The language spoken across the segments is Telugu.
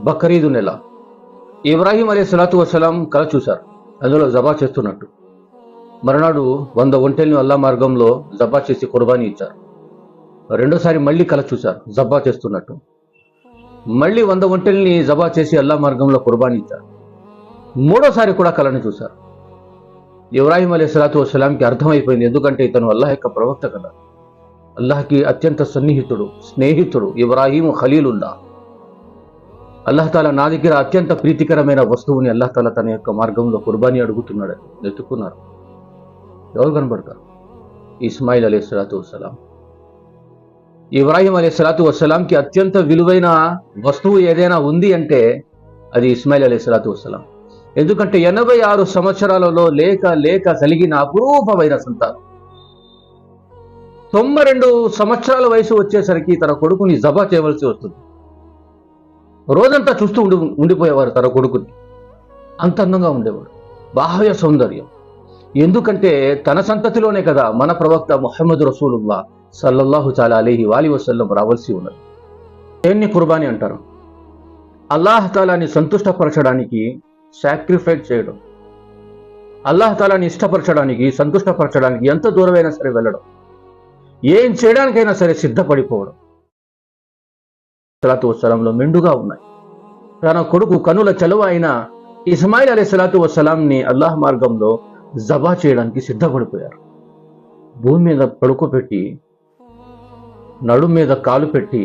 బక్రీదు నెల. ఇబ్రాహీం అలైహిస్సలాతు వస్సలాం కల చూశారు, అందులో జబా చేస్తున్నట్టు. మరునాడు 100 ఒంటెల్ని అల్లా మార్గంలో జబా చేసి కుర్బానీ ఇచ్చారు. రెండోసారి మళ్ళీ కల చూశారు, జబా చేస్తున్నట్టు. మళ్ళీ 100 ఒంటెల్ని జబా చేసి అల్లా మార్గంలో కుర్బానీ ఇచ్చారు. మూడోసారి కూడా కలను చూశారు. ఇబ్రాహీం అలైహిస్సలాతు వస్సలాంకి అర్థమైపోయింది, ఎందుకంటే ఇతను అల్లాహ్ యొక్క ప్రవక్త కదా. అల్లాహ్కి అత్యంత సన్నిహితుడు, స్నేహితుడు ఇబ్రాహీం ఖలీలుల్లా. అల్లాహ్ తాలా నా దగ్గర అత్యంత ప్రీతికరమైన వస్తువుని అల్లాహ్ తాలా తన యొక్క మార్గంలో కుర్బానీ అడుగుతున్నాడు. వెతుక్కున్నారు. ఎవరు కనబడతారు? ఇస్మాయిల్ అలైహిస్సలాతు వస్సలాం. ఇబ్రాహీం అలైహిస్సలాతు వస్సలాంకి అత్యంత విలువైన వస్తువు ఏదైనా ఉంది అంటే అది ఇస్మాయిల్ అలైహిస్సలాతు వస్సలాం. ఎందుకంటే 86 సంవత్సరాలలో లేక కలిగిన అపురూపమైన సంతానం. 92 సంవత్సరాల వయసు వచ్చేసరికి తన కొడుకుని జబా చేయవలసి వస్తుంది. రోజంతా చూస్తూ ఉండిపోయేవారు తన కొడుకుని. అంత అందంగా ఉండేవాడు, బాహ్య సౌందర్యం. ఎందుకంటే తన సంతతిలోనే కదా మన ప్రవక్త ముహమ్మద్ రసూలుల్లా సల్లల్లాహు తఆలా అలైహి వసల్లం రావాల్సి ఉన్నది. దేన్ని కుర్బానీ అంటారు? అల్లాహ్ తాలాని సంతుష్టపరచడానికి సాక్రిఫైస్ చేయడం, అల్లాహ్ తాలాని ఇష్టపరచడానికి, సంతుష్టపరచడానికి ఎంత దూరమైనా సరే వెళ్ళడం, ఏం చేయడానికైనా సరే సిద్ధపడిపోవడం సలాతు వస్సలాంలో మెండుగా ఉన్నాయి. తన కొడుకు కనుల చలువ అయిన ఇస్మాయిల్ అలైహిస్సలాతు వస్సలాంని అల్లాహ్ మార్గంలో జబా చేయడానికి సిద్ధపడిపోయారు. భూమి మీద పడుకోబెట్టి, నడు మీద కాలు పెట్టి,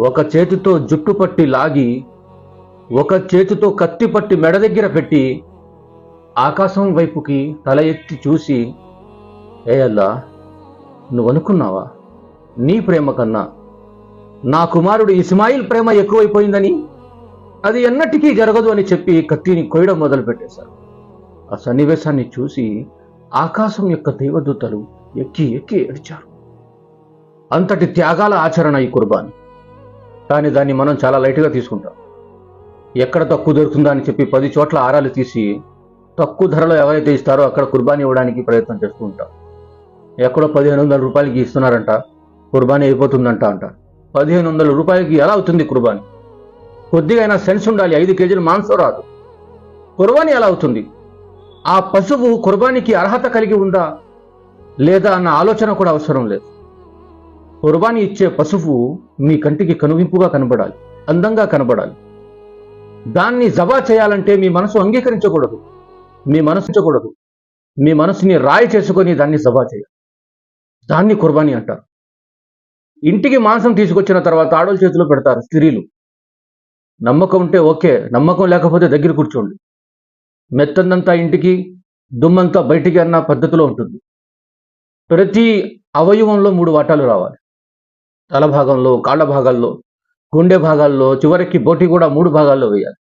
ఒక చేతితో జుట్టు పట్టి లాగి, ఒక చేతితో కత్తి పట్టి మెడ దగ్గర పెట్టి, ఆకాశం వైపుకి తల ఎత్తి చూసి, ఏ అల్లా, నువ్వు అనుకున్నావా నీ ప్రేమ కన్నా నా కుమారుడు ఇస్మాయిల్ ప్రేమ ఎక్కువైపోయిందని? అది ఎన్నటికీ జరగదు అని చెప్పి కత్తిని కొయ్యడం మొదలు పెట్టేశారు. ఆ సన్నివేశాన్ని చూసి ఆకాశం యొక్క దేవదూతలు ఎక్కి ఏడ్చారు. అంతటి త్యాగాల ఆచరణ ఈ కుర్బానీ. కానీ దాన్ని మనం చాలా లైట్గా తీసుకుంటాం. ఎక్కడ తక్కువ దొరుకుతుందా అని చెప్పి 10 చోట్ల ఆరాలు తీసి తక్కువ ధరలో ఎవరైతే ఇస్తారో అక్కడ కుర్బానీ ఇవ్వడానికి ప్రయత్నం చేస్తూ ఉంటాం. ఎక్కడో 1500 రూపాయలకి ఇస్తున్నారంట, కుర్బానీ అయిపోతుందంట అంట. 1500 రూపాయలకి ఎలా అవుతుంది కుర్బానీ? కొద్దిగా అయినా సెన్స్ ఉండాలి. 5 కేజీలు మాంసం రాదు, కుర్బానీ ఎలా అవుతుంది? ఆ పశువు కుర్బానీకి అర్హత కలిగి ఉందా లేదా అన్న ఆలోచన కూడా అవసరం లేదు. కుర్బానీ ఇచ్చే పశువు మీ కంటికి కనువింపుగా కనబడాలి, అందంగా కనబడాలి. దాన్ని జబా చేయాలంటే మీ మనసు అంగీకరించకూడదు, మీ మనసుని రాయి చేసుకొని దాన్ని జబా చేయాలి. దాన్ని కుర్బానీ అంటారు. ఇంటికి మాంసం తీసుకొచ్చిన తర్వాత ఆడోళ్ళ చేతిలో పెడతారు స్త్రీలు. నమ్మకం ఉంటే ఓకే, నమ్మకం లేకపోతే దగ్గర కూర్చోండి. మెత్తందంతా ఇంటికి, దుమ్మంతా బయటికి అన్న పద్ధతిలో ఉంటుంది. ప్రతి అవయవంలో 3 వాటాలు రావాలి. తల భాగంలో, కాళ్ళ భాగాల్లో, గుండె భాగాల్లో, చివరికి బోటి కూడా 3 భాగాల్లో వేయాలి.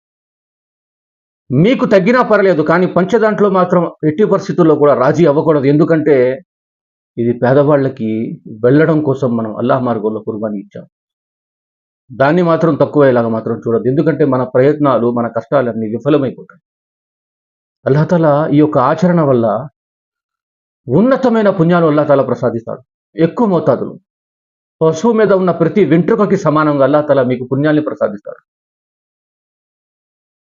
మీకు తగ్గినా పర్లేదు, కానీ పంచదాంట్లో మాత్రం ఎట్టి పరిస్థితుల్లో కూడా రాజీ అవ్వకూడదు. ఎందుకంటే ఇది పేదవాళ్ళకి వెళ్ళడం కోసం మనం అల్లాహ్ మార్గంలో కుర్బానీ ఇచ్చాం. దాన్ని మాత్రం తక్కువయ్యేలాగా మాత్రం చూడద్దు. ఎందుకంటే మన ప్రయత్నాలు, మన కష్టాలన్నీ విఫలమైపోతాయి. అల్లాహ్ తాలా ఈ యొక్క ఆచరణ వల్ల ఉన్నతమైన పుణ్యాలు అల్లాహ్ తాలా ప్రసాదిస్తాడు. ఎక్కువ మోతాదులు, పశువు మీద ఉన్న ప్రతి వెంట్రుకకి సమానంగా అల్లాహ్ తాలా మీకు పుణ్యాన్ని ప్రసాదిస్తాడు.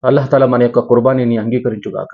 అల్లాహ్ తాలా మన యొక్క కుర్బానీని అంగీకరించుగాక.